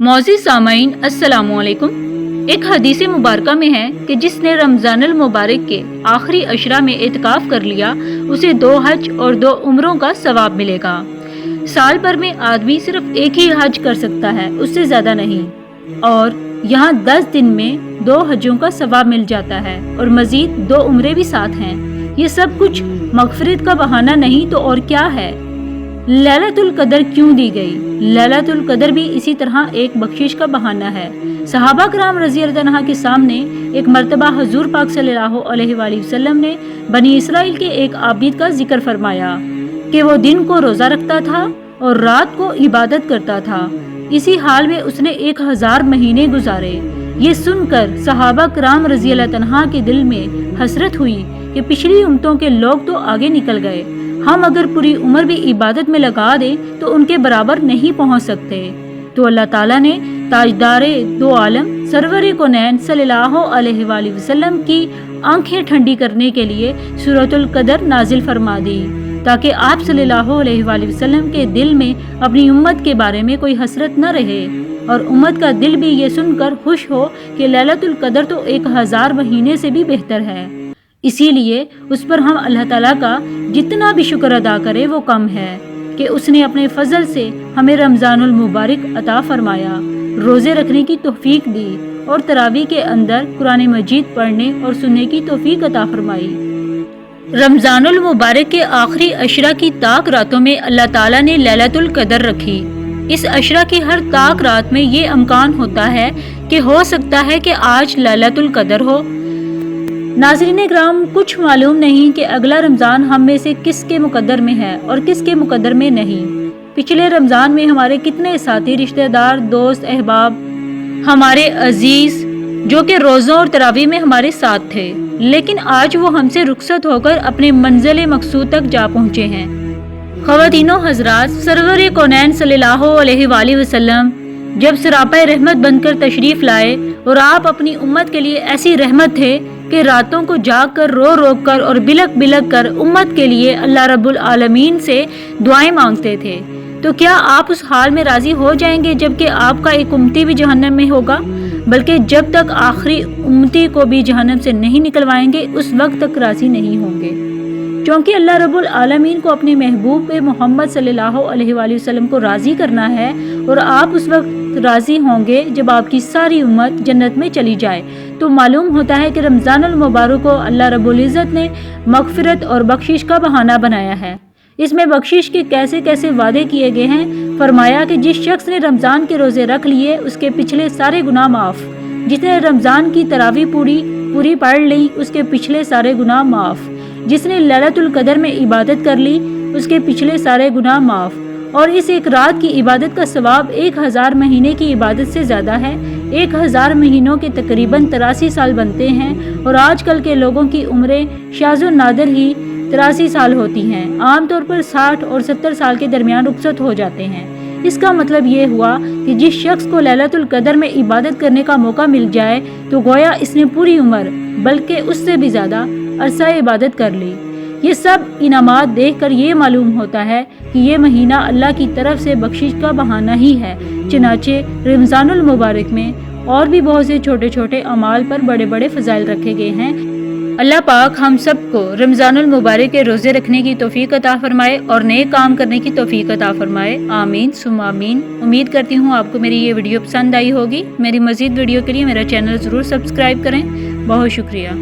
मोअज़्ज़िज़ सामईन अस्सलामु अलैकुम। एक हदीस मुबारका में है कि जिसने रमज़ानुल मुबारक के आखिरी अशरा में एतकाफ़ कर लिया उसे 2 हज और 2 उम्रों का सवाब मिलेगा। साल भर में आदमी सिर्फ एक ही हज कर सकता है, उससे ज़्यादा नहीं। और यहाँ 10 दिन में 2 हजों का सवाब मिल जाता है और मज़ीद 2 उम्रें भी साथ हैं। ये सब कुछ मग़फ़िरत का बहाना नहीं तो और क्या है। लैलतुल कदर क्यों दी गई? लैलतुल कदर भी इसी तरह एक बख्शिश का बहाना है। सहाबा कराम रज़ी अल्लाह अन्हा के सामने एक मर्तबा हुज़ूर पाक सल्लल्लाहु अलैहि वसल्लम ने बनी इसराइल के एक आबिद का जिक्र फरमाया कि वो दिन को रोज़ा रखता था और रात को इबादत करता था। इसी हाल में उसने 1000 महीने गुजारे। ये सुनकर सहाबा कराम रज़ी अल्लाह अन्हा के दिल में हसरत हुई कि पिछली उम्मतों के लोग तो आगे निकल गए, हम अगर पूरी उम्र भी इबादत में लगा दें तो उनके बराबर नहीं पहुंच सकते। तो अल्लाह ताला ने ताजदारे दो आलम सरवर कौनैन सल्लल्लाहु अलैहि वसल्लम की आंखें ठंडी करने के लिए सूरतुल कदर नाजिल फरमा दी, ताकि आप सल्लल्लाहु अलैहि वसल्लम के दिल में अपनी उम्मत के बारे में कोई हसरत न रहे और उम्मत का दिल भी ये सुनकर खुश हो कि लैलतुल कदर तो 1000 महीने से भी बेहतर है। इसीलिए उस पर हम अल्लाह ताला का जितना भी शुक्र अदा करें वो कम है कि उसने अपने फजल से हमें रमज़ानुल मुबारक अता फरमाया, रोज़े रखने की तौफीक दी और तरावी के अंदर कुरान मजीद पढ़ने और सुनने की तौफीक अता फरमाई। रमज़ानुल मुबारक के आखिरी अशरा की ताक रातों में अल्लाह ताला ने लैलतुल कदर रखी। इस अशरा की हर ताक रात में ये इम्कान होता है कि हो सकता है कि आज लैलतुल कदर हो। नाज़रीन इकराम, कुछ मालूम नहीं कि अगला रमज़ान हम में से किसके मुकद्दर में है और किसके मुकद्दर में नहीं। पिछले रमज़ान में हमारे कितने साथी, रिश्तेदार, दोस्त, अहबाब, हमारे अजीज़ जो कि रोज़ों और तरावी में हमारे साथ थे, लेकिन आज वो हमसे रुखसत होकर अपने मंजिल मकसूद तक जा पहुँचे हैं। ख़वातीनो हज़रात, सरवर कौनैन सल्लल्लाहु अलैहि वसल्लम जब सरापा रहमत बनकर तशरीफ़ लाए और आप अपनी उम्मत के लिए ऐसी रहमत थे कि रातों को जाग कर रो रो कर और बिलक बिलक कर उम्मत के लिए अल्लाह रब्बुल आलमीन से दुआएं मांगते थे। तो क्या आप उस हाल में राजी हो जाएंगे जबकि आपका एक उम्मती भी जहन्नम में होगा? बल्कि जब तक आखिरी उम्मती को भी जहन्नम से नहीं निकलवाएंगे उस वक्त तक राजी नहीं होंगे, क्योंकि अल्लाह रब्बुल आलमीन को अपने महबूब मोहम्मद सल्लल्लाहु अलैहि वसल्लम को राजी करना है और आप उस वक्त राजी होंगे जब आपकी सारी उम्मत जन्नत में चली जाए। तो मालूम होता है कि रमज़ानुल मुबारक को अल्लाह रब्बुल इज़्ज़त ने मग़फ़िरत और बख्शिश का बहाना बनाया है। इसमें बख्शिश के कैसे कैसे वादे किए गए हैं। फरमाया कि जिस शख्स ने रमज़ान के रोज़े रख लिए उसके पिछले सारे गुनाह माफ़, जिसने रमज़ान की तरावी पूरी पढ़ ली उसके पिछले सारे गुनाह माफ़, जिसने लैलतुल कदर में इबादत कर ली उसके पिछले सारे गुनाह माफ़। और इस एक रात की इबादत का सवाब 1000 महीने की इबादत से ज़्यादा है। 1000 महीनों के तकरीबन 83 साल बनते हैं और आजकल के लोगों की उम्रें शाज़ो नादिर ही 83 साल होती हैं। आमतौर पर 60 और 70 साल के दरमियान रुखसत हो जाते हैं। इसका मतलब ये हुआ कि जिस शख्स को लैलतुल कदर में इबादत करने का मौका मिल जाए तो गोया इसने पूरी उम्र बल्कि उससे भी ज़्यादा अरसा इबादत कर ली। ये सब इनामात देखकर ये मालूम होता है कि ये महीना अल्लाह की तरफ से बख्शिश का बहाना ही है। चनाचे रमज़ानुल मुबारक में और भी बहुत से छोटे छोटे अमाल पर बड़े बड़े फ़ज़ाइल रखे गए हैं। अल्लाह पाक हम सबको रमज़ानुल मुबारक के रोज़े रखने की तौफीक अता फरमाए और नए काम करने की तौफीक अता फरमाए। आमीन सुम्मा आमीन। उम्मीद करती हूँ आपको मेरी ये वीडियो पसंद आई होगी। मेरी मज़ीद वीडियो के लिए मेरा चैनल ज़रूर सब्सक्राइब करें। बहुत शुक्रिया।